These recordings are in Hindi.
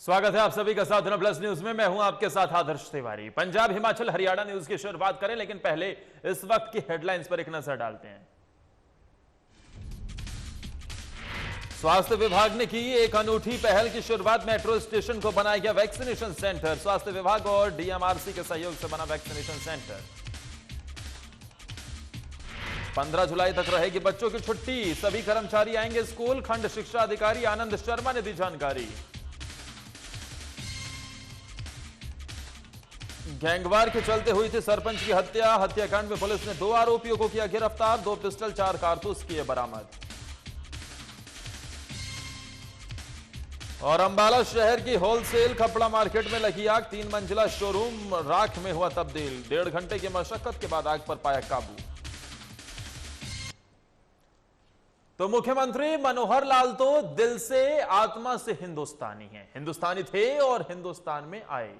स्वागत है आप सभी का साथ प्लस न्यूज में। मैं हूं आपके साथ आदर्श तिवारी। पंजाब, हिमाचल, हरियाणा न्यूज की शुरुआत करें, लेकिन पहले इस वक्त की हेडलाइंस पर एक नजर डालते हैं। स्वास्थ्य विभाग ने की एक अनूठी पहल की शुरुआत। मेट्रो स्टेशन को बनाया गया वैक्सीनेशन सेंटर। स्वास्थ्य विभाग और डीएमआरसी के सहयोग से बना वैक्सीनेशन सेंटर। 15 जुलाई तक रहेगी बच्चों की छुट्टी। सभी कर्मचारी आएंगे स्कूल। खंड शिक्षा अधिकारी आनंद शर्मा ने दी जानकारी। गैंगवार के चलते हुई थी सरपंच की हत्या। हत्याकांड में पुलिस ने 2 आरोपियों को किया गिरफ्तार। 2 पिस्टल 4 कारतूस किए बरामद। और अंबाला शहर की होलसेल कपड़ा मार्केट में लगी आग। 3 मंजिला शोरूम राख में हुआ तब्दील। 1.5 घंटे की मशक्कत के बाद आग पर पाया काबू। तो मुख्यमंत्री मनोहर लाल तो दिल से आत्मा से हिंदुस्तानी हैं। हिंदुस्तानी थे और हिंदुस्तान में आए।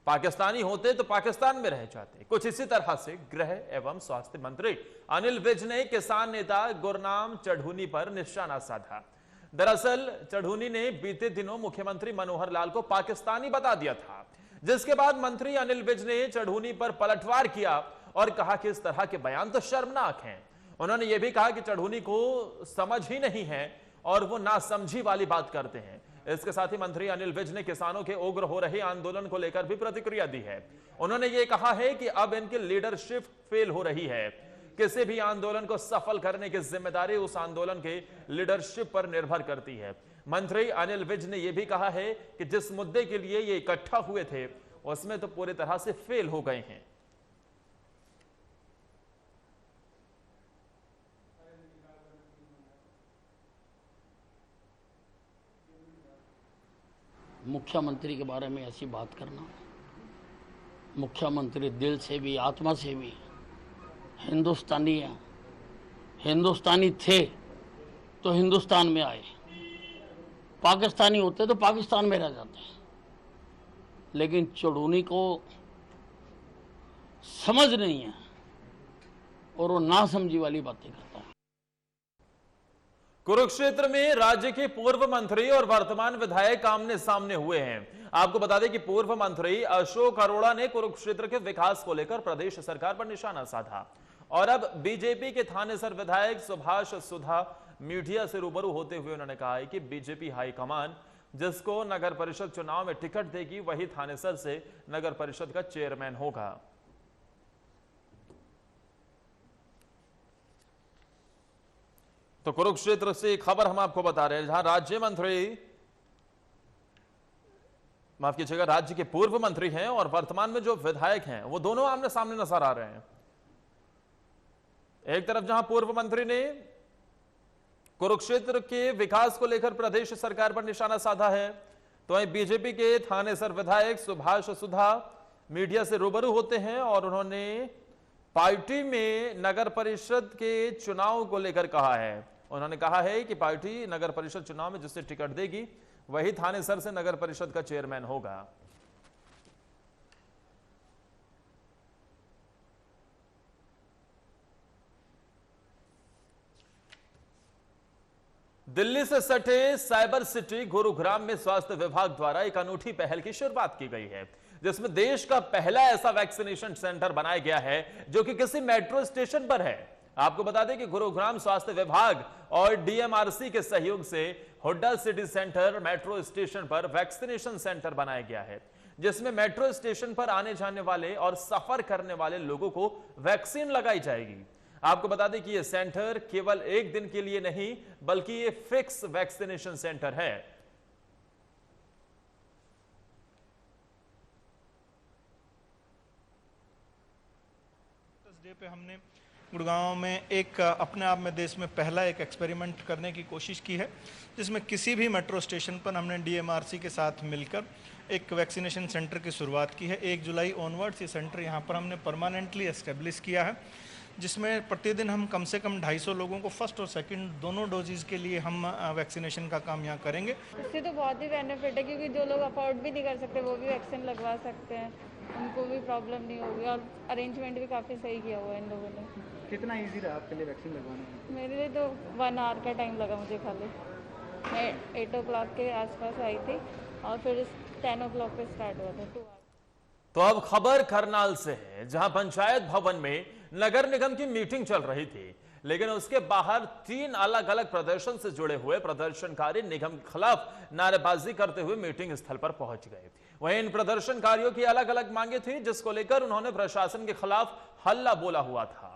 पाकिस्तानी होते तो पाकिस्तान में रह जाते। कुछ इसी तरह से गृह एवं स्वास्थ्य मंत्री अनिल विज ने किसान नेता गुरनाम चढ़ूनी पर निशाना साधा। दरअसल चढ़ूनी ने बीते दिनों मुख्यमंत्री मनोहर लाल को पाकिस्तानी बता दिया था, जिसके बाद मंत्री अनिल विज ने चढ़ूनी पर पलटवार किया और कहा कि इस तरह के बयान तो शर्मनाक हैं। उन्होंने यह भी कहा कि चढ़ूनी को समझ ही नहीं है और वो नासमझी वाली बात करते हैं। इसके साथ ही मंत्री अनिल विज ने किसानों के उग्र हो रहे आंदोलन को लेकर भी प्रतिक्रिया दी है। उन्होंने ये कहा है कि अब इनकी लीडरशिप फेल हो रही है। किसी भी आंदोलन को सफल करने की जिम्मेदारी उस आंदोलन के लीडरशिप पर निर्भर करती है। मंत्री अनिल विज ने यह भी कहा है कि जिस मुद्दे के लिए ये इकट्ठा हुए थे उसमें तो पूरी तरह से फेल हो गए हैं। मुख्यमंत्री के बारे में ऐसी बात करना, मुख्यमंत्री दिल से भी आत्मा से भी हिंदुस्तानी है। हिंदुस्तानी थे तो हिंदुस्तान में आए। पाकिस्तानी होते तो पाकिस्तान में रह जाते। लेकिन चढ़ूनी को समझ नहीं है और वो नासमझी वाली बातें करता है। कुरुक्षेत्र में राज्य के पूर्व मंत्री और वर्तमान विधायक आमने सामने हुए हैं। आपको बता दें कि पूर्व मंत्री अशोक अरोड़ा ने कुरुक्षेत्र के विकास को लेकर प्रदेश सरकार पर निशाना साधा और अब बीजेपी के थानेसर विधायक सुभाष सुधा मीडिया से रूबरू होते हुए उन्होंने कहा है कि बीजेपी हाईकमान जिसको नगर परिषद चुनाव में टिकट देगी वही थानेसर से नगर परिषद का चेयरमैन होगा। तो कुरुक्षेत्र से खबर हम आपको बता रहे हैं, जहां राज्य मंत्री, माफ कीजिएगा, राज्य के पूर्व मंत्री हैं और वर्तमान में जो विधायक हैं वो दोनों आमने सामने नजर आ रहे हैं। एक तरफ जहां पूर्व मंत्री ने कुरुक्षेत्र के विकास को लेकर प्रदेश सरकार पर निशाना साधा है, तो वहीं बीजेपी के थानेसर विधायक सुभाष सुधा मीडिया से रूबरू होते हैं और उन्होंने पार्टी में नगर परिषद के चुनाव को लेकर कहा है। उन्होंने कहा है कि पार्टी नगर परिषद चुनाव में जिससे टिकट देगी वही थानेसर से नगर परिषद का चेयरमैन होगा। दिल्ली से सटे साइबर सिटी गुरुग्राम में स्वास्थ्य विभाग द्वारा एक अनूठी पहल की शुरुआत की गई है, जिसमें देश का पहला ऐसा वैक्सीनेशन सेंटर बनाया गया है जो कि किसी मेट्रो स्टेशन पर है। आपको बता दें कि गुरुग्राम स्वास्थ्य विभाग और डीएमआरसी के सहयोग से Hooda city centre metro station पर वैक्सीनेशन सेंटर बनाया गया है, जिसमें मेट्रो स्टेशन पर आने जाने वाले और सफर करने वाले लोगों को वैक्सीन लगाई जाएगी। आपको बता दें कि यह सेंटर केवल एक दिन के लिए नहीं बल्कि ये फिक्स वैक्सीनेशन सेंटर है। डे पे हमने गुड़गांव में एक अपने आप में देश में पहला एक एक्सपेरिमेंट करने की कोशिश की है, जिसमें किसी भी मेट्रो स्टेशन पर हमने डीएमआरसी के साथ मिलकर एक वैक्सीनेशन सेंटर की शुरुआत की है। 1 जुलाई ऑनवर्ड्स ये सेंटर यहाँ पर हमने परमानेंटली एस्टेब्लिश किया है, जिसमें प्रतिदिन हम कम से कम 250 लोगों को फर्स्ट और सेकंड दोनों डोजेज के लिए हम वैक्सीनेशन का काम यहाँ करेंगे। इससे तो बहुत ही बेनिफिट है, क्योंकि जो लोग अफोर्ड भी नहीं कर सकते वो भी वैक्सीन लगवा सकते हैं, उनको भी प्रॉब्लम नहीं होगी। और अरेंजमेंट भी काफ़ी सही किया हुआ है इन लोगों ने। कितना इजी रहा आपके लिए वैक्सीन लगवाना? मेरे लिए तो 1 आवर का टाइम लगा मुझे खाली। मैं 8 o'clock के आसपास आई थी और फिर 10 o'clock पे स्टार्ट हुआ था 2 hours। तो अब खबर करनाल से है, जहां पंचायत भवन में नगर निगम की मीटिंग चल रही थी, लेकिन उसके बाहर 3 अलग अलग प्रदर्शन से जुड़े हुए प्रदर्शनकारी निगम के खिलाफ नारेबाजी करते हुए मीटिंग स्थल पर पहुंच गए। वहीं इन प्रदर्शनकारियों की अलग अलग मांगे थी, जिसको लेकर उन्होंने प्रशासन के खिलाफ हल्ला बोला हुआ था।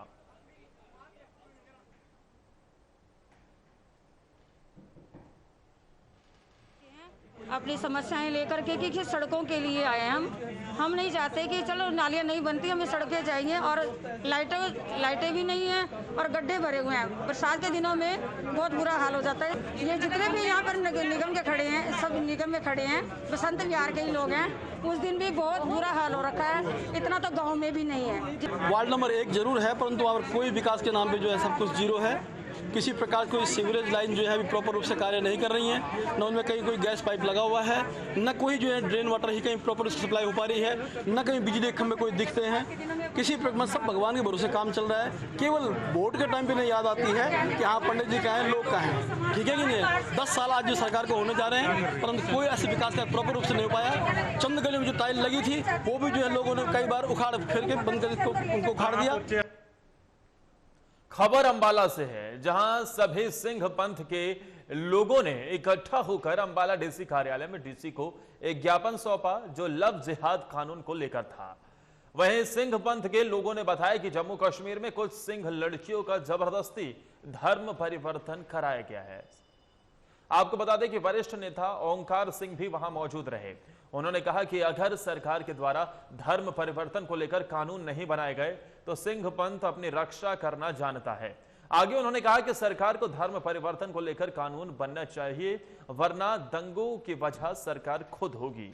अपनी समस्याएं लेकर के कि सड़कों के लिए आए हैं हम नहीं चाहते कि चलो नालियां नहीं बनती, हमें सड़कें चाहिए। और लाइटें भी नहीं हैं और गड्ढे भरे हुए हैं। बरसात के दिनों में बहुत बुरा हाल हो जाता है। ये जितने भी यहाँ पर निगम के खड़े हैं, सब निगम में खड़े हैं, बसंत विहार के ही लोग हैं। उस दिन भी बहुत बुरा हाल हो रखा है, इतना तो गाँव में भी नहीं है। वार्ड नंबर 1 जरूर है, परंतु वहाँ पर कोई विकास के नाम पे जो है सब कुछ जीरो है। किसी प्रकार कोई सीवरेज लाइन जो है अभी प्रॉपर रूप से कार्य नहीं कर रही है, न उनमें कहीं कोई गैस पाइप लगा हुआ है, न कोई जो है ड्रेन वाटर ही कहीं प्रॉपर सप्लाई हो पा रही है, न कहीं बिजली के खंभे कोई दिखते हैं। किसी प्रकार सब भगवान के भरोसे काम चल रहा है। केवल वोट के टाइम पे नहीं याद आती है कि हाँ पंडित जी का है, लोग का है, ठीक है कि नहीं है। 10 साल आज जो सरकार को होने जा रहे हैं, परंतु कोई ऐसे विकास का प्रॉपर रूप से नहीं हो पाया। चंद गलियों में जो टाइल लगी थी वो भी जो है लोगों ने कई बार उखाड़ फेर के बंद कर उनको उखाड़ दिया। खबर अंबाला से है, जहां सभी सिंह पंथ के लोगों ने इकट्ठा होकर अंबाला डीसी कार्यालय में डीसी को एक ज्ञापन सौंपा, जो लव जिहाद कानून को लेकर था। वहीं सिंह पंथ के लोगों ने बताया कि जम्मू कश्मीर में कुछ सिंह लड़कियों का जबरदस्ती धर्म परिवर्तन कराया गया है। आपको बता दें कि वरिष्ठ नेता ओंकार सिंह भी वहां मौजूद रहे। उन्होंने कहा कि अगर सरकार के द्वारा धर्म परिवर्तन को लेकर कानून नहीं बनाए गए तो सिंह पंथ अपनी रक्षा करना जानता है। आगे उन्होंने कहा कि सरकार को धर्म परिवर्तन को लेकर कानून बनना चाहिए, वरना दंगों की वजह सरकार खुद होगी।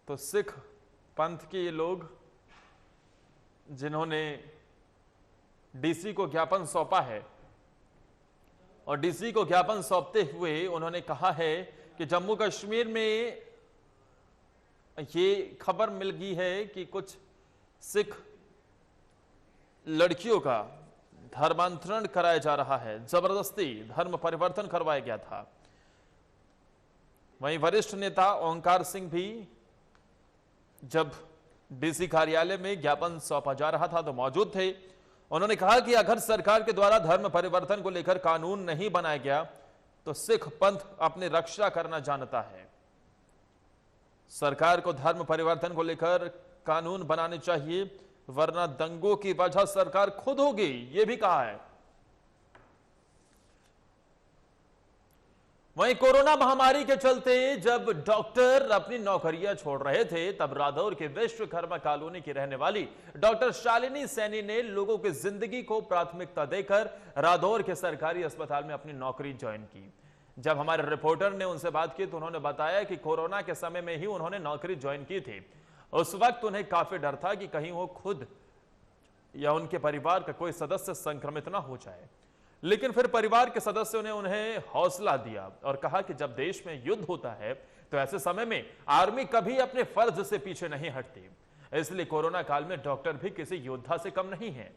तो सिख पंथ के ये लोग जिन्होंने डीसी को ज्ञापन सौंपा है, और डीसी को ज्ञापन सौंपते हुए उन्होंने कहा है कि जम्मू कश्मीर में ये खबर मिल गई है कि कुछ सिख लड़कियों का धर्मांतरण कराया जा रहा है, जबरदस्ती धर्म परिवर्तन करवाया गया था। वहीं वरिष्ठ नेता ओंकार सिंह भी जब डीसी कार्यालय में ज्ञापन सौंपा जा रहा था तो मौजूद थे। उन्होंने कहा कि अगर सरकार के द्वारा धर्म परिवर्तन को लेकर कानून नहीं बनाया गया तो सिख पंथ अपनी रक्षा करना जानता है। सरकार को धर्म परिवर्तन को लेकर कानून बनाने चाहिए, वरना दंगों की वजह सरकार खुद होगी, यह भी कहा है। वहीं कोरोना महामारी के चलते जब डॉक्टर अपनी नौकरियां छोड़ रहे थे, तब रादौर के विश्वकर्मा कॉलोनी की रहने वाली डॉक्टर शालिनी सैनी ने लोगों की जिंदगी को प्राथमिकता देकर रादौर के सरकारी अस्पताल में अपनी नौकरी ज्वाइन की। जब हमारे रिपोर्टर ने उनसे बात की तो उन्होंने बताया कि कोरोना के समय में ही उन्होंने नौकरी ज्वाइन की थी। उस वक्त उन्हें काफी डर था कि कहीं वो खुद या उनके परिवार का कोई सदस्य संक्रमित ना हो जाए, लेकिन फिर परिवार के सदस्यों ने उन्हें हौसला दिया और कहा कि जब देश में युद्ध होता है तो ऐसे समय में आर्मी कभी अपने फर्ज से पीछे नहीं हटती, इसलिए कोरोना काल में डॉक्टर भी किसी योद्धा से कम नहीं है।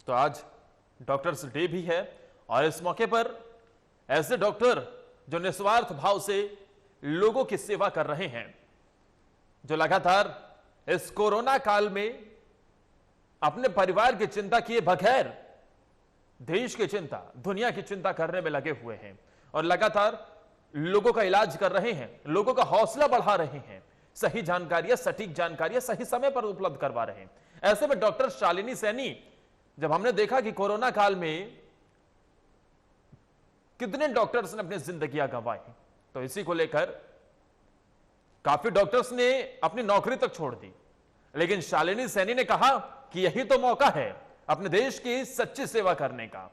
तो आज डॉक्टर्स डे भी है और इस मौके पर ऐसे डॉक्टर जो निस्वार्थ भाव से लोगों की सेवा कर रहे हैं, जो लगातार इस कोरोना काल में अपने परिवार की चिंता किए बगैर देश की चिंता, दुनिया की चिंता करने में लगे हुए हैं और लगातार लोगों का इलाज कर रहे हैं, लोगों का हौसला बढ़ा रहे हैं, सही जानकारियां, सटीक जानकारियां सही समय पर उपलब्ध करवा रहे हैं। ऐसे में डॉक्टर शालिनी सैनी, जब हमने देखा कि कोरोना काल में कितने डॉक्टर्स ने अपनी जिंदगियां गंवाई, तो इसी को लेकर काफी डॉक्टर्स ने अपनी नौकरी तक छोड़ दी, लेकिन शालिनी सैनी ने कहा कि यही तो मौका है अपने देश की सच्ची सेवा करने का,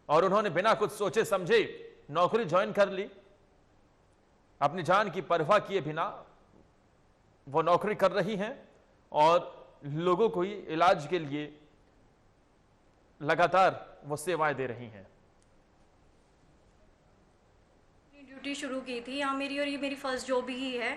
और उन्होंने बिना कुछ सोचे समझे नौकरी ज्वाइन कर ली। अपनी जान की परवाह किए बिना वो नौकरी कर रही हैं और लोगों को इलाज के लिए लगातार वो सेवाएं दे रही हैं। ड्यूटी शुरू की थी यहाँ मेरी, और ये मेरी फर्स्ट जॉब ही है।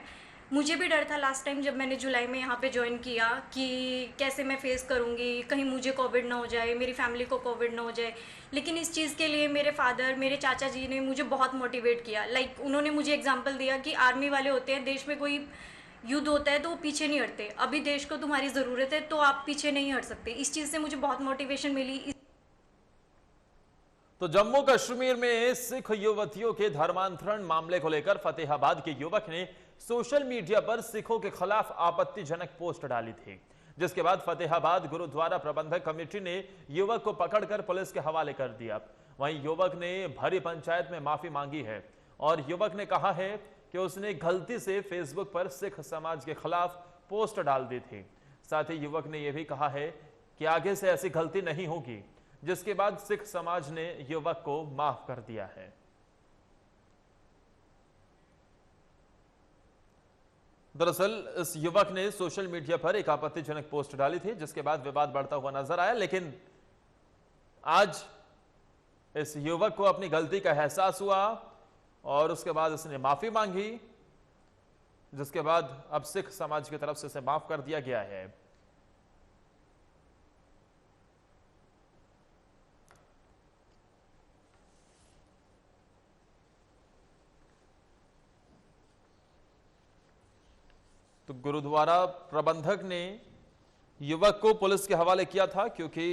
मुझे भी डर था लास्ट टाइम जब मैंने जुलाई में यहाँ पे ज्वाइन किया कि कैसे मैं फेस करूँगी, कहीं मुझे कोविड ना हो जाए, मेरी फैमिली को कोविड ना हो जाए। लेकिन इस चीज़ के लिए मेरे फादर, मेरे चाचा जी ने मुझे बहुत मोटिवेट किया। लाइक उन्होंने मुझे एग्जांपल दिया कि आर्मी वाले होते हैं, देश में कोई युद्ध होता है तो वो पीछे नहीं हटते। अभी देश को तुम्हारी ज़रूरत है तो आप पीछे नहीं हट सकते। इस चीज़ से मुझे बहुत मोटिवेशन मिली। तो जम्मू कश्मीर में सिख युवतियों के धर्मांतरण मामले को लेकर फतेहाबाद के युवक ने सोशल मीडिया पर सिखों के खिलाफ आपत्तिजनक पोस्ट डाली थी, जिसके बाद फतेहाबाद गुरुद्वारा प्रबंधक कमेटी ने युवक को पकड़कर पुलिस के हवाले कर दिया। वहीं युवक ने भरी पंचायत में माफी मांगी है और युवक ने कहा है कि उसने गलती से फेसबुक पर सिख समाज के खिलाफ पोस्ट डाल दी थी। साथ ही युवक ने यह भी कहा है कि आगे से ऐसी गलती नहीं होगी, जिसके बाद सिख समाज ने युवक को माफ कर दिया है। दरअसल इस युवक ने सोशल मीडिया पर एक आपत्तिजनक पोस्ट डाली थी, जिसके बाद विवाद बढ़ता हुआ नजर आया। लेकिन आज इस युवक को अपनी गलती का एहसास हुआ और उसके बाद उसने माफी मांगी, जिसके बाद अब सिख समाज की तरफ से इसे माफ कर दिया गया है। तो गुरुद्वारा प्रबंधक ने युवक को पुलिस के हवाले किया था क्योंकि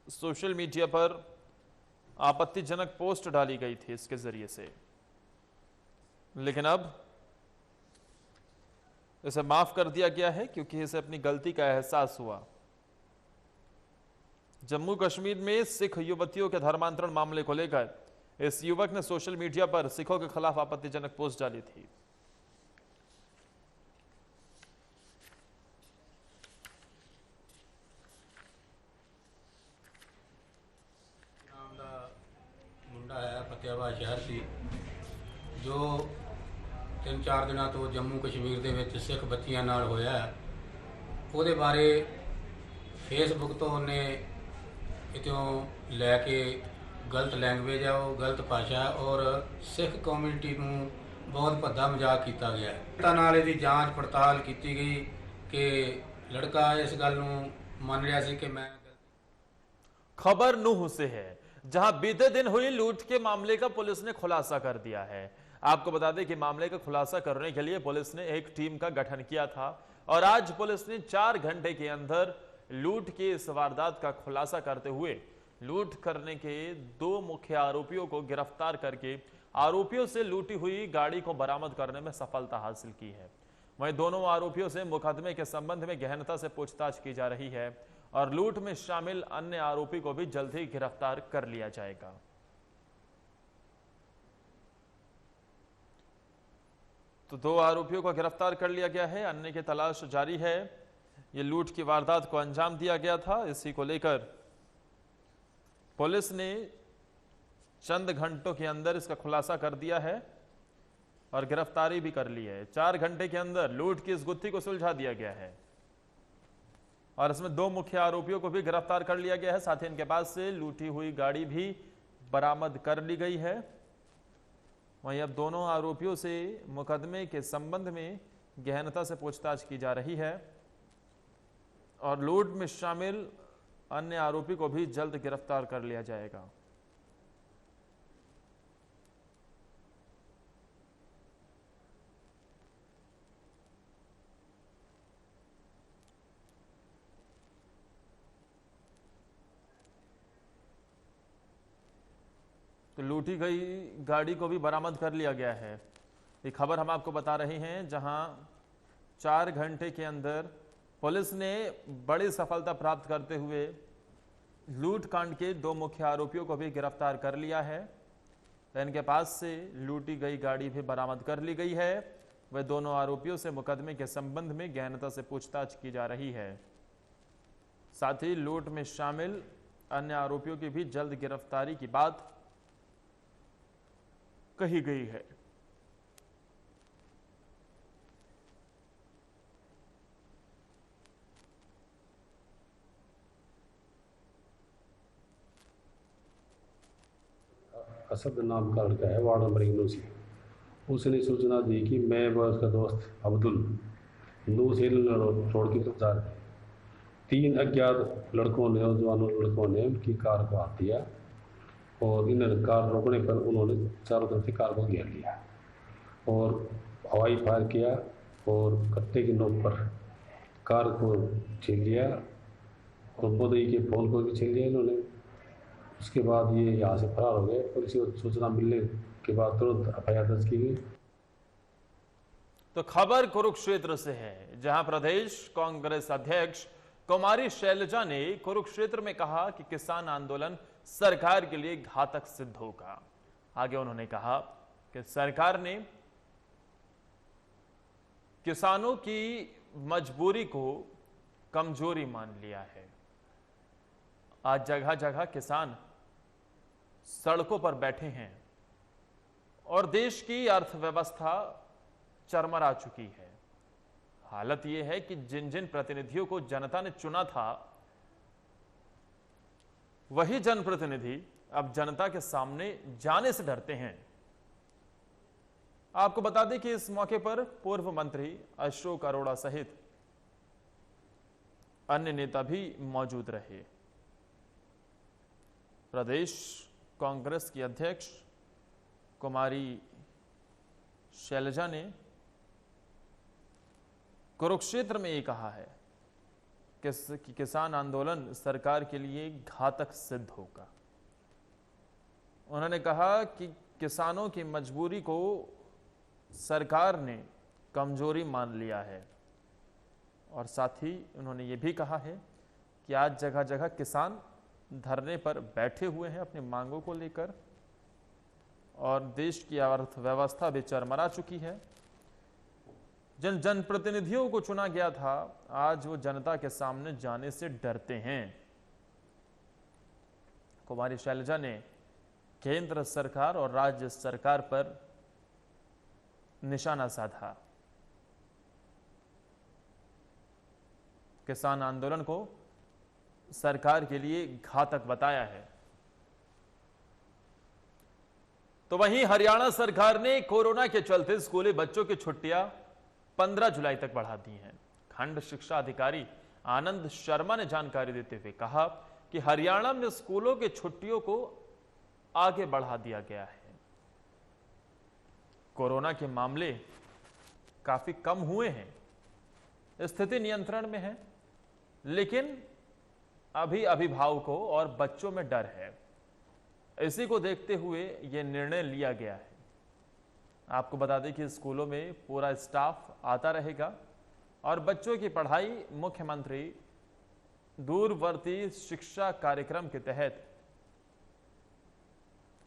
सोशल मीडिया पर आपत्तिजनक पोस्ट डाली गई थी इसके जरिए से, लेकिन अब इसे माफ कर दिया गया है क्योंकि इसे अपनी गलती का एहसास हुआ। जम्मू कश्मीर में सिख युवतियों के धर्मांतरण मामले को लेकर इस युवक ने सोशल मीडिया पर सिखों के खिलाफ आपत्तिजनक पोस्ट डाली थी। है फतेहाबाद शहर से जो 3-4 ਦਿਨਾਂ ਤੋਂ ਜੰਮੂ ਕਸ਼ਮੀਰ ਦੇ ਵਿੱਚ ਸਿੱਖ ਬੱਚੀਆਂ ਨਾਲ ਹੋਇਆ ਹੈ, ਉਹਦੇ ਬਾਰੇ ਫੇਸਬੁੱਕ ਤੋਂ ਉਹਨੇ ਇਤੋਂ ਲੈ ਕੇ ਗਲਤ ਲੈਂਗੁਏਜ ਹੈ, ਉਹ ਗਲਤ ਭਾਸ਼ਾ ਔਰ ਸਿੱਖ ਕਮਿਊਨਿਟੀ ਨੂੰ ਬਹੁਤ ਭੱਦਾ ਮਜ਼ਾਕ ਕੀਤਾ ਗਿਆ ਹੈ। ਤਾਂ ਨਾਲ ਇਹਦੀ ਜਾਂਚ ਪੜਤਾਲ ਕੀਤੀ ਗਈ ਕਿ ਲੜਕਾ ਇਸ ਗੱਲ ਨੂੰ ਮੰਨ ਰਿਹਾ ਸੀ कि मैं। खबर नूह से है, जहां बीते दिन हुई लूट के मामले का पुलिस ने खुलासा कर दिया है। आपको बता दें कि मामले का खुलासा करने के लिए पुलिस ने एक टीम का गठन किया था और आज पुलिस ने 4 घंटे के अंदर लूट की इस वारदात का खुलासा करते हुए लूट करने के 2 मुख्य आरोपियों को गिरफ्तार करके आरोपियों से लूटी हुई गाड़ी को बरामद करने में सफलता हासिल की है। वहीं दोनों आरोपियों से मुकदमे के संबंध में गहनता से पूछताछ की जा रही है और लूट में शामिल अन्य आरोपी को भी जल्द ही गिरफ्तार कर लिया जाएगा। तो 2 आरोपियों को गिरफ्तार कर लिया गया है, अन्य की तलाश जारी है। ये लूट की वारदात को अंजाम दिया गया था, इसी को लेकर पुलिस ने चंद घंटों के अंदर इसका खुलासा कर दिया है और गिरफ्तारी भी कर ली है। 4 घंटे के अंदर लूट की इस गुत्थी को सुलझा दिया गया है और इसमें 2 मुख्य आरोपियों को भी गिरफ्तार कर लिया गया है। साथ ही इनके पास से लूटी हुई गाड़ी भी बरामद कर ली गई है। वहीं अब दोनों आरोपियों से मुकदमे के संबंध में गहनता से पूछताछ की जा रही है और लूट में शामिल अन्य आरोपी को भी जल्द गिरफ्तार कर लिया जाएगा। तो लूटी गई गाड़ी को भी बरामद कर लिया गया है। ये खबर हम आपको बता रहे हैं, जहां 4 घंटे के अंदर पुलिस ने बड़ी सफलता प्राप्त करते हुए लूट कांड के 2 मुख्य आरोपियों को भी गिरफ्तार कर लिया है। इनके पास से लूटी गई गाड़ी भी बरामद कर ली गई है। वह दोनों आरोपियों से मुकदमे के संबंध में गहनता से पूछताछ की जा रही है। साथ ही लूट में शामिल अन्य आरोपियों की भी जल्द गिरफ्तारी की बात कही गई है। असद नाम का लड़का है, वार्ड नंबर 19 से उसने सूचना दी कि मैं व उसका दोस्त अब्दुल नूसेल रोड की तरफ जा रहे थे। 3 अज्ञात नौजवानों लड़कों ने उनकी कार को हाथ दिया और इन कार रोकने पर उन्होंने चारों तरफ से कार को घेर लिया और हवाई फायर किया और कट्टे की नोक पर कार को छीन लिया और मोदी के फ़ोन को भी छीन लिया इन्होंने। उसके बाद ये यहाँ से फरार हो गए। पुलिस को सूचना मिलने के बाद तुरंत एफआईआर दर्ज की गई। तो खबर कुरुक्षेत्र से है, जहां प्रदेश कांग्रेस अध्यक्ष कुमारी शैलजा ने कुरुक्षेत्र में कहा कि किसान आंदोलन सरकार के लिए घातक सिद्ध होगा। आगे उन्होंने कहा कि सरकार ने किसानों की मजबूरी को कमजोरी मान लिया है। आज जगह जगह किसान सड़कों पर बैठे हैं और देश की अर्थव्यवस्था चरमरा चुकी है। हालत यह है कि जिन जिन प्रतिनिधियों को जनता ने चुना था, वही जनप्रतिनिधि अब जनता के सामने जाने से डरते हैं। आपको बता दें कि इस मौके पर पूर्व मंत्री अशोक अरोड़ा सहित अन्य नेता भी मौजूद रहे। प्रदेश कांग्रेस की अध्यक्ष कुमारी शैलजा ने कुरुक्षेत्र में ये कहा है कि किसान आंदोलन सरकार के लिए घातक सिद्ध होगा। उन्होंने कहा कि किसानों की मजबूरी को सरकार ने कमजोरी मान लिया है और साथ ही उन्होंने ये भी कहा है कि आज जगह जगह किसान धरने पर बैठे हुए हैं अपनी मांगों को लेकर और देश की अर्थव्यवस्था भी चरमरा चुकी है। जिन जनप्रतिनिधियों को चुना गया था, आज वो जनता के सामने जाने से डरते हैं। कुमारी शैलजा ने केंद्र सरकार और राज्य सरकार पर निशाना साधा। किसान आंदोलन को सरकार के लिए घातक बताया है। तो वहीं हरियाणा सरकार ने कोरोना के चलते स्कूली बच्चों की छुट्टियां 15 जुलाई तक बढ़ा दी हैं। खंड शिक्षा अधिकारी आनंद शर्मा ने जानकारी देते हुए कहा कि हरियाणा में स्कूलों की छुट्टियों को आगे बढ़ा दिया गया है। कोरोना के मामले काफी कम हुए हैं, स्थिति नियंत्रण में है, लेकिन अभी अभिभावकों और बच्चों में डर है। इसी को देखते हुए यह निर्णय लिया गया है। आपको बता दें कि स्कूलों में पूरा स्टाफ आता रहेगा और बच्चों की पढ़ाई मुख्यमंत्री दूरवर्ती शिक्षा कार्यक्रम के तहत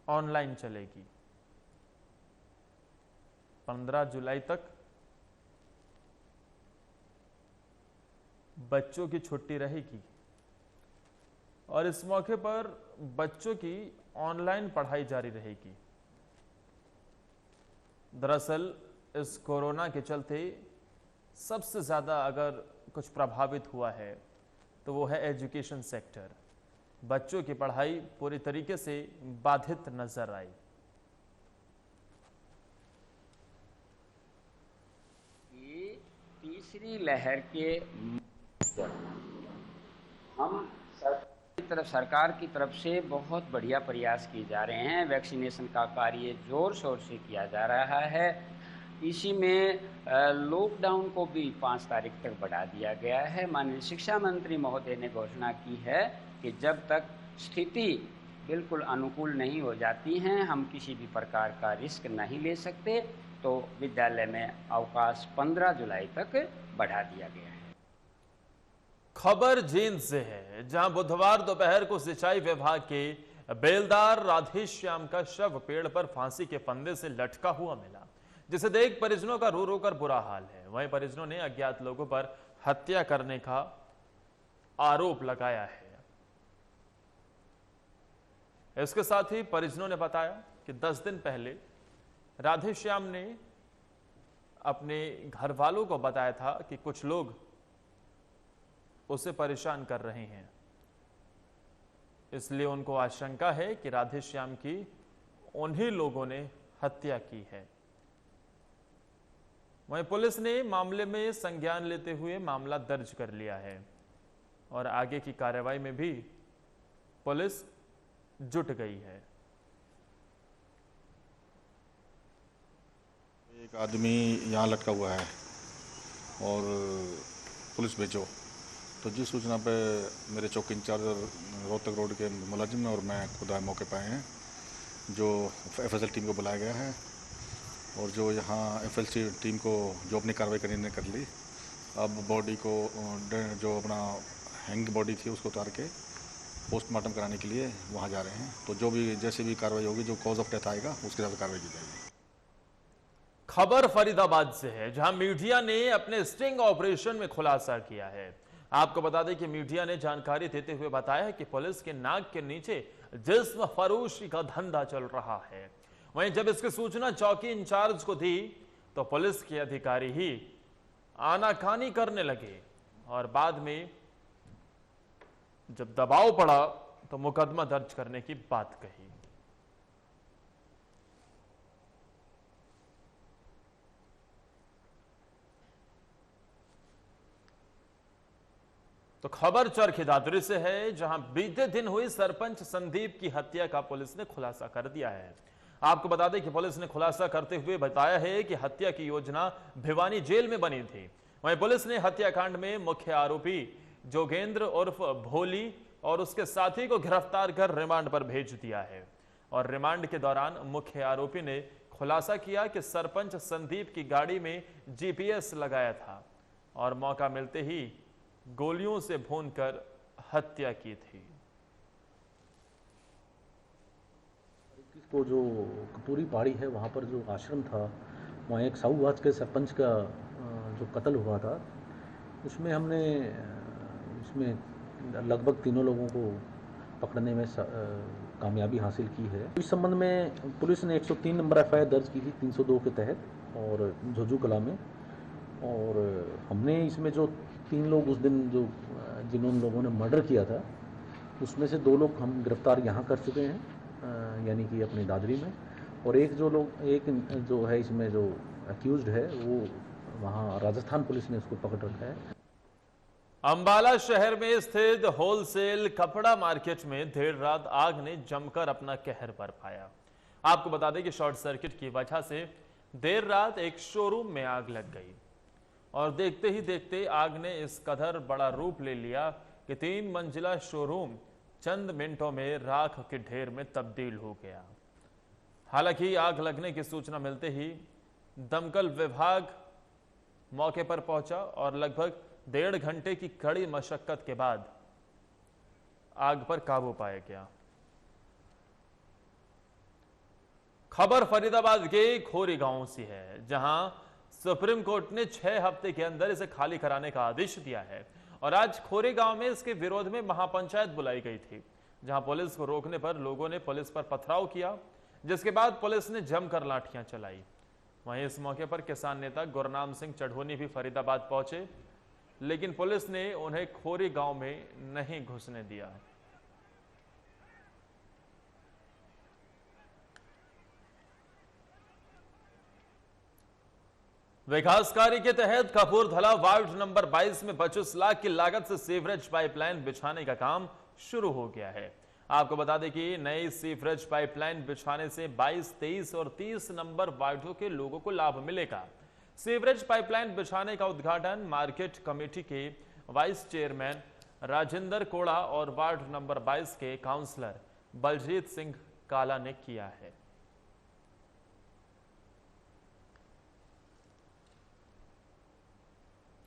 ऑनलाइन चलेगी। 15 जुलाई तक बच्चों की छुट्टी रहेगी और इस मौके पर बच्चों की ऑनलाइन पढ़ाई जारी रहेगी। दरअसल इस कोरोना के चलते सबसे ज़्यादा अगर कुछ प्रभावित हुआ है तो वो है एजुकेशन सेक्टर। बच्चों की पढ़ाई पूरी तरीके से बाधित नजर आई। ये तीसरी लहर के हम सरकार की तरफ से बहुत बढ़िया प्रयास किए जा रहे हैं। वैक्सीनेशन का कार्य जोर शोर से किया जा रहा है। इसी में लॉकडाउन को भी 5 तारीख तक बढ़ा दिया गया है। माननीय शिक्षा मंत्री महोदय ने घोषणा की है कि जब तक स्थिति बिल्कुल अनुकूल नहीं हो जाती हैं, हम किसी भी प्रकार का रिस्क नहीं ले सकते, तो विद्यालय में अवकाश 15 जुलाई तक बढ़ा दिया गया है। खबर जींद से है, जहां बुधवार दोपहर को सिंचाई विभाग के बेलदार राधेश्याम का शव पेड़ पर फांसी के फंदे से लटका हुआ मिला, जिसे देख परिजनों का रो रो कर बुरा हाल है। वहीं परिजनों ने अज्ञात लोगों पर हत्या करने का आरोप लगाया है। इसके साथ ही परिजनों ने बताया कि 10 दिन पहले राधेश्याम ने अपने घर वालों को बताया था कि कुछ लोग उसे परेशान कर रहे हैं, इसलिए उनको आशंका है कि राधेश्याम की उन्हीं लोगों ने हत्या की है। वहीं पुलिस ने मामले में संज्ञान लेते हुए मामला दर्ज कर लिया है और आगे की कार्रवाई में भी पुलिस जुट गई है। एक आदमी यहाँ लटका हुआ है और पुलिस भेजो, तो जिस सूचना पे मेरे चौकी इंचार्ज रोहतक रोड के मुलाजिम और मैं खुद आए मौके पर आए हैं, जो एफएसएल टीम को बुलाया गया है और जो यहाँ एफएसएल टीम को जो अपनी कार्रवाई करनी ने कर ली। अब बॉडी को जो अपना हैंग बॉडी थी उसको उतार के पोस्टमार्टम कराने के लिए वहाँ जा रहे हैं। तो जो भी जैसे भी कार्रवाई होगी, जो कॉज ऑफ डेथ आएगा उसके साथ कार्रवाई की जाएगी। खबर फरीदाबाद से है, जहां मीडिया ने अपने स्टिंग ऑपरेशन में खुलासा किया है। आपको बता दें कि मीडिया ने जानकारी देते हुए बताया है कि पुलिस के नाक के नीचे जिस्म फरोशी का धंधा चल रहा है। वहीं जब इसकी सूचना चौकी इंचार्ज को दी तो पुलिस के अधिकारी ही आनाकानी करने लगे और बाद में जब दबाव पड़ा तो मुकदमा दर्ज करने की बात कही। तो खबर चरखी दादरी से है, जहां बीते दिन हुई सरपंच संदीप की हत्या का पुलिस ने खुलासा कर दिया है। आपको बता दें कि पुलिस ने खुलासा करते हुए बताया है कि हत्या की योजना भिवानी जेल में बनी थी। वहीं पुलिस ने हत्याकांड में मुख्य आरोपी जोगेंद्र उर्फ भोली और उसके साथी को गिरफ्तार कर रिमांड पर भेज दिया है और रिमांड के दौरान मुख्य आरोपी ने खुलासा किया कि सरपंच संदीप की गाड़ी में जीपीएस लगाया था और मौका मिलते ही गोलियों से भूनकर हत्या की थी। को जो कपूरी पहाड़ी है वहाँ पर जो आश्रम था, वहाँ एक साहूवाज के सरपंच का जो कत्ल हुआ था, उसमें हमने लगभग तीनों लोगों को पकड़ने में कामयाबी हासिल की है। इस संबंध में पुलिस ने 103 नंबर एफआईआर दर्ज की थी 302 के तहत और झुझू कला में, और हमने इसमें जो 3 लोग उस दिन जिन्होंने लोगों ने मर्डर किया था, उसमें से 2 लोग हम गिरफ्तार यहाँ कर चुके हैं, यानी कि अपनी दादरी में, और एक जो है इसमें जो अक्यूज्ड है वो वहाँ राजस्थान पुलिस ने उसको पकड़ रखा है। अंबाला शहर में स्थित होलसेल कपड़ा मार्केट में देर रात आग ने जमकर अपना कहर बरपाया। आपको बता दें कि शॉर्ट सर्किट की वजह से देर रात एक शोरूम में आग लग गई और देखते ही देखते आग ने इस कदर बड़ा रूप ले लिया कि 3 मंजिला शोरूम चंद मिनटों में राख के ढेर में तब्दील हो गया। हालांकि आग लगने की सूचना मिलते ही दमकल विभाग मौके पर पहुंचा और लगभग 1.5 घंटे की कड़ी मशक्कत के बाद आग पर काबू पाया गया। खबर फरीदाबाद के खोरी गांव से है, जहां सुप्रीम कोर्ट ने 6 हफ्ते के अंदर इसे खाली कराने का आदेश दिया है और आज खोरी गांव में इसके विरोध में महापंचायत बुलाई गई थी, जहां पुलिस को रोकने पर लोगों ने पुलिस पर पथराव किया, जिसके बाद पुलिस ने जमकर लाठियां चलाई। वहीं इस मौके पर किसान नेता गुरनाम सिंह चढ़ोनी भी फरीदाबाद पहुंचे, लेकिन पुलिस ने उन्हें खोरी गांव में नहीं घुसने दिया। विकास कार्य के तहत कपूरथला वार्ड नंबर 22 में 25 लाख की लागत से सीवरेज पाइपलाइन बिछाने का काम शुरू हो गया है। आपको बता दें कि नई सीवरेज पाइपलाइन बिछाने से 22, 23 और 30 नंबर वार्डों के लोगों को लाभ मिलेगा। सीवरेज पाइपलाइन बिछाने का उद्घाटन मार्केट कमेटी के वाइस चेयरमैन राजेंद्र कोड़ा और वार्ड नंबर 22 के काउंसलर बलजीत सिंह काला ने किया है।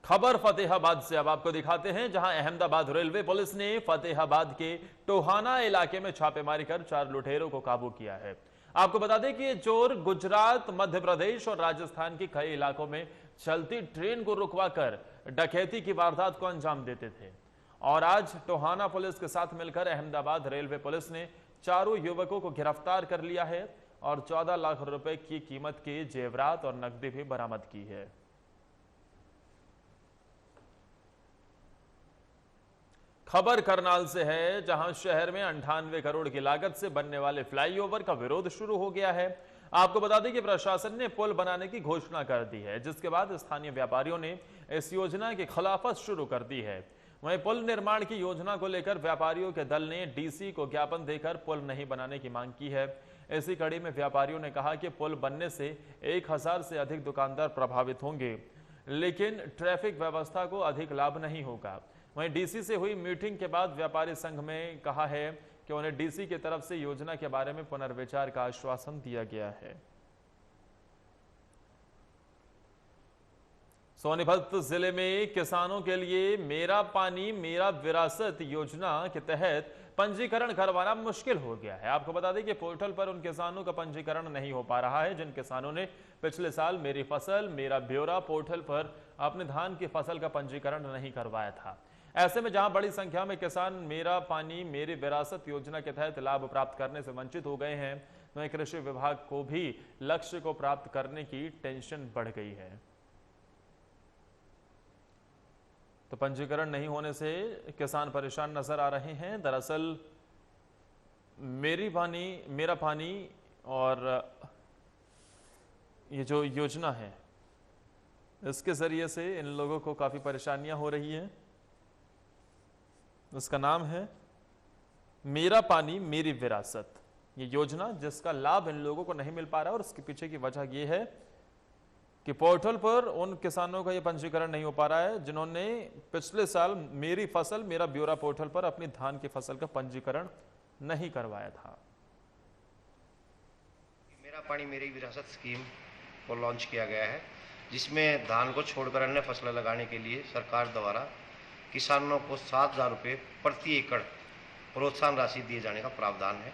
खबर फतेहाबाद से अब आपको दिखाते हैं, जहां अहमदाबाद रेलवे पुलिस ने फतेहाबाद के टोहाना इलाके में छापेमारी कर 4 लुटेरों को काबू किया है। आपको बता दें कि ये चोर गुजरात, मध्य प्रदेश और राजस्थान के कई इलाकों में चलती ट्रेन को रुकवाकर डकैती की वारदात को अंजाम देते थे और आज टोहाना पुलिस के साथ मिलकर अहमदाबाद रेलवे पुलिस ने 4 युवकों को गिरफ्तार कर लिया है और 14 लाख रुपए की कीमत के जेवरात और नकदी भी बरामद की है। खबर करनाल से है, जहां शहर में 98 करोड़ की लागत से बनने वाले फ्लाईओवर का विरोध शुरू हो गया है। आपको बता दें कि प्रशासन ने पुल बनाने की घोषणा कर दी है, जिसके बाद स्थानीय व्यापारियों ने इस योजना की खिलाफत शुरू कर दी है। वहीं पुल निर्माण की योजना को लेकर व्यापारियों के दल ने डीसी को ज्ञापन देकर पुल नहीं बनाने की मांग की है। इसी कड़ी में व्यापारियों ने कहा कि पुल बनने से 1000 से अधिक दुकानदार प्रभावित होंगे, लेकिन ट्रैफिक व्यवस्था को अधिक लाभ नहीं होगा। वहीं डीसी से हुई मीटिंग के बाद व्यापारी संघ में कहा है कि उन्हें डीसी की तरफ से योजना के बारे में पुनर्विचार का आश्वासन दिया गया है। सोनीपत जिले में किसानों के लिए मेरा पानी मेरा विरासत योजना के तहत पंजीकरण करवाना मुश्किल हो गया है। आपको बता दें कि पोर्टल पर उन किसानों का पंजीकरण नहीं हो पा रहा है जिन किसानों ने पिछले साल मेरी फसल मेरा ब्यौरा पोर्टल पर अपने धान की फसल का पंजीकरण नहीं करवाया था। ऐसे में जहां बड़ी संख्या में किसान मेरा पानी मेरी विरासत योजना के तहत लाभ प्राप्त करने से वंचित हो गए हैं, तो कृषि विभाग को भी लक्ष्य को प्राप्त करने की टेंशन बढ़ गई है। तो पंजीकरण नहीं होने से किसान परेशान नजर आ रहे हैं। दरअसल मेरा पानी और ये जो योजना है इसके जरिए से इन लोगों को काफी परेशानियां हो रही हैं। उसका नाम है मेरा पानी मेरी विरासत, ये योजना जिसका लाभ इन लोगों को नहीं मिल पा रहा है। और उसके पीछे की वजह यह है कि पोर्टल पर उन किसानों का यह पंजीकरण नहीं हो पा रहा है जिन्होंने पिछले साल मेरी फसल मेरा ब्यौरा पोर्टल पर अपनी धान की फसल का पंजीकरण नहीं करवाया था। मेरा पानी मेरी विरासत स्कीम को लॉन्च किया गया है, जिसमें धान को छोड़कर अन्य फसलें लगाने के लिए सरकार द्वारा किसानों को 7,000 रुपये प्रति एकड़ प्रोत्साहन राशि दिए जाने का प्रावधान है।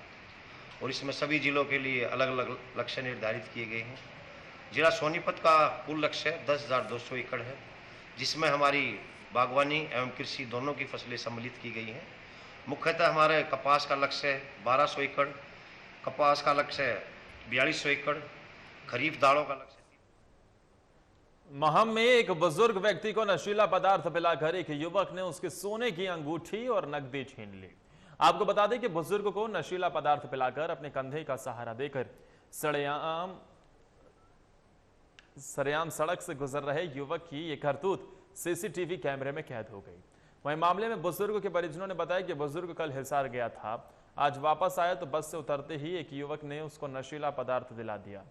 और इसमें सभी जिलों के लिए अलग अलग लक्ष्य निर्धारित किए गए हैं। जिला सोनीपत का कुल लक्ष्य 10,200 एकड़ है, जिसमें हमारी बागवानी एवं कृषि दोनों की फसलें सम्मिलित की गई हैं। मुख्यतः हमारे कपास का लक्ष्य है 1200 एकड़, कपास का लक्ष्य है 4200 एकड़, खरीफ दालों का लक्ष्य। महम में एक बुजुर्ग व्यक्ति को नशीला पदार्थ पिलाकर एक युवक ने उसके सोने की अंगूठी और नकदी छीन ली। आपको बता दें कि बुजुर्ग को नशीला पदार्थ पिलाकर अपने कंधे का सहारा देकर सरेआम सड़क से गुजर रहे युवक की यह करतूत सीसीटीवी कैमरे में कैद हो गई। वहीं मामले में बुजुर्ग के परिजनों ने बताया कि बुजुर्ग कल हिसार गया था, आज वापस आया तो बस से उतरते ही एक युवक ने उसको नशीला पदार्थ दिला दिया।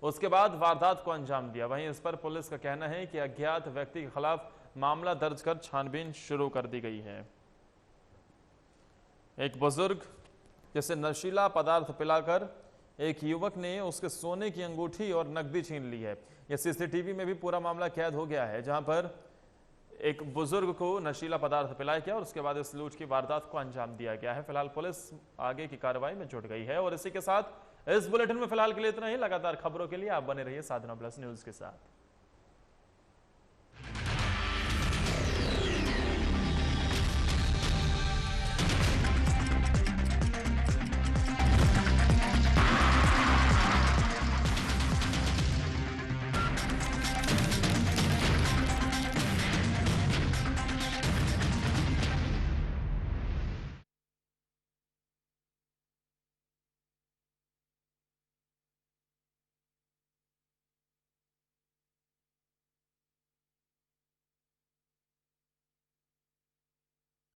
उसके बाद वारदात को अंजाम दिया। वहीं इस पर पुलिस का कहना है कि अज्ञात व्यक्ति के खिलाफ मामला दर्ज कर छानबीन शुरू कर दी गई है। एक बुजुर्ग जिसे नशीला पदार्थ पिलाकर एक युवक ने उसके सोने की अंगूठी और नकदी छीन ली है। यह सीसीटीवी में भी पूरा मामला कैद हो गया है, जहां पर एक बुजुर्ग को नशीला पदार्थ पिलाया गया और उसके बाद इस लूट की वारदात को अंजाम दिया गया है। फिलहाल पुलिस आगे की कार्रवाई में जुट गई है। और इसी के साथ इस बुलेटिन में फिलहाल के लिए इतना ही। लगातार खबरों के लिए आप बने रहिए साधना प्लस न्यूज के साथ।